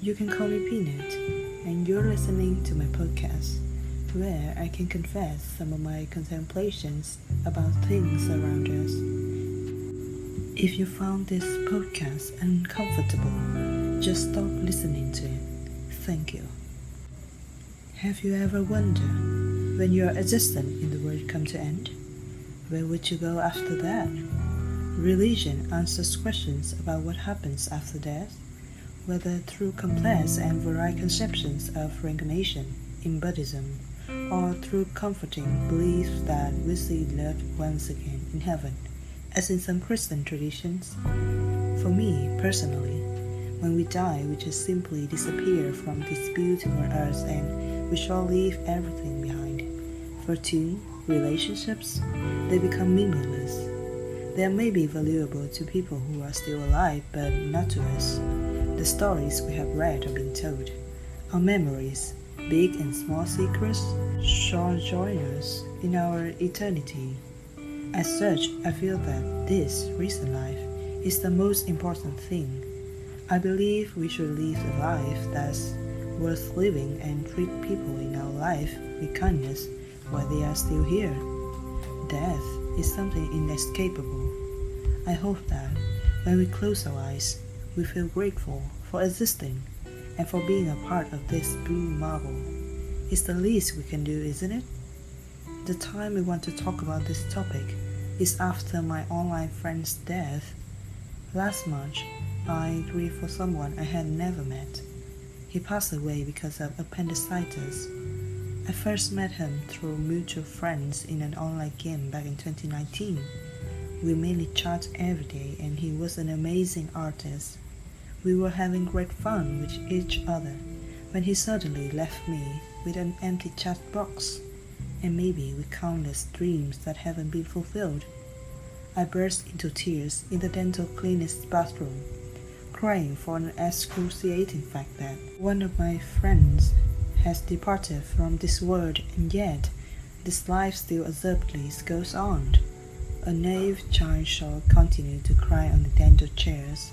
You can call me Peanut, and you're listening to my podcast, where I can confess some of my contemplations about things around us. If you found this podcast uncomfortable, just stop listening to it. Thank you. Have you ever wondered, when your existence in the world come to end, where would you go after that? Religion answers questions about what happens after death, whether through complex and varied conceptions of reincarnation in Buddhism, or through comforting beliefs that we see loved once again in heaven, as in some Christian traditions. For me, personally, when we die, we just simply disappear from this beautiful earth and we shall leave everything behind. Fortune, relationships, they become meaningless. They may be valuable to people who are still alive, but not to us. The stories we have read or been told, our memories, big and small secrets, shall join us in our eternity. As such, I feel that this recent life is the most important thing. I believe we should live a life that's worth living and treat people in our life with kindness while they are still here. Death is something inescapable. I hope that when we close our eyes, we feel grateful for existing and for being a part of this blue marble. It's the least we can do, isn't it? The time we want to talk about this topic is after my online friend's death. Last March, I grieved for someone I had never met. He passed away because of appendicitis. I first met him through mutual friends in an online game back in 2019. We mainly chat every day and he was an amazing artist. We were having great fun with each other when he suddenly left me with an empty chat box and maybe with countless dreams that haven't been fulfilled. I burst into tears in the dental clinic's bathroom, crying for an excruciating fact that one of my friends has departed from this world and yet this life still absurdly goes on. A naive child shall continue to cry on the dental chairs.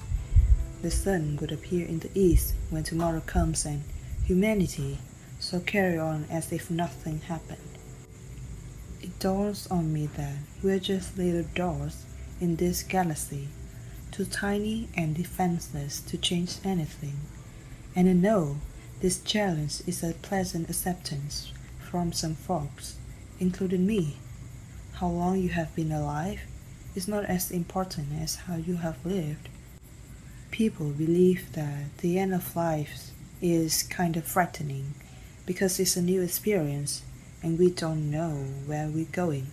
The sun would appear in the east when tomorrow comes and humanity shall carry on as if nothing happened. It dawns on me that we're just little dots in this galaxy, too tiny and defenseless to change anything. And I know this challenge is a pleasant acceptance from some folks, including me. How long you have been alive is not as important as how you have lived. People believe that the end of life is kind of frightening because it's a new experience and we don't know where we're going.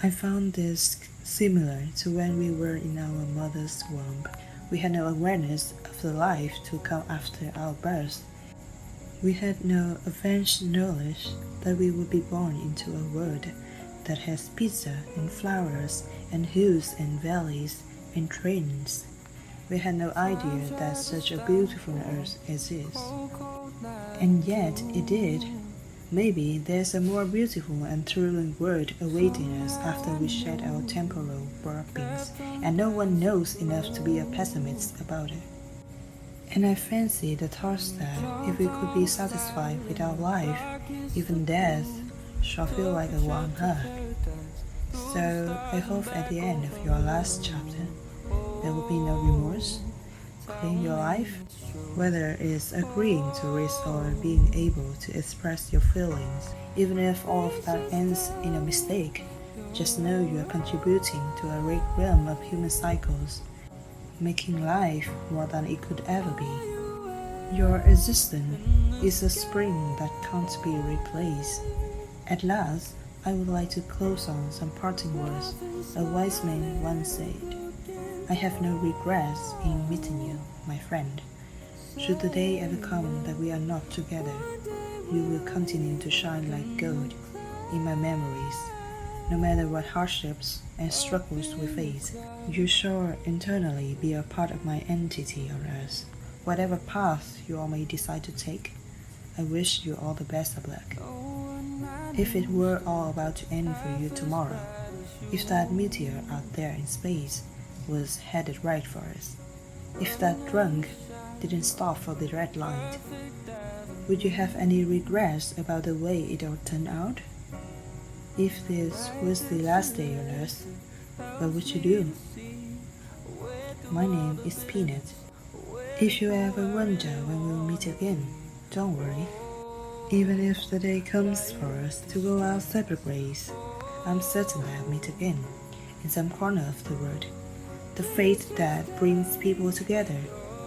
I found this similar to when we were in our mother's womb. We had no awareness of the life to come after our birth. We had no advanced knowledge that we would be born into a world that has pizza and flowers and hills and valleys and trains. We had no idea that such a beautiful earth exists. And yet it did. Maybe there's a more beautiful and thrilling world awaiting us after we shed our temporal wrappings, and no one knows enough to be a pessimist about it. And I fancy the thought that if we could be satisfied with our life, even death shall feel like a warm hug. So I hope at the end of your last chapter, there will be no remorse. Clean your life, whether it's agreeing to risk or being able to express your feelings. Even if all of that ends in a mistake, just know you are contributing to a rich realm of human cycles, making life more than it could ever be. Your existence is a spring that can't be replaced. At last, I would like to close on some parting words a wise man once said. I have no regrets in meeting you, my friend. Should the day ever come that we are not together, you will continue to shine like gold in my memories. No matter what hardships and struggles we face, you shall internally be a part of my entity on earth. Whatever path you all may decide to take, I wish you all the best of luck. If it were all about to end for you tomorrow, if that meteor out there in space was headed right for us, if that drunk, didn't stop for the red light, would you have any regrets about the way it all turned out? If this was the last day on Earth, what would you do? My name is Peanut. If you ever wonder when we'll meet again, don't worry. Even if the day comes for us to go our separate ways, I'm certain I'll meet again, in some corner of the world. The fate that brings people together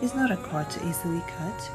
is not a cord easily cut.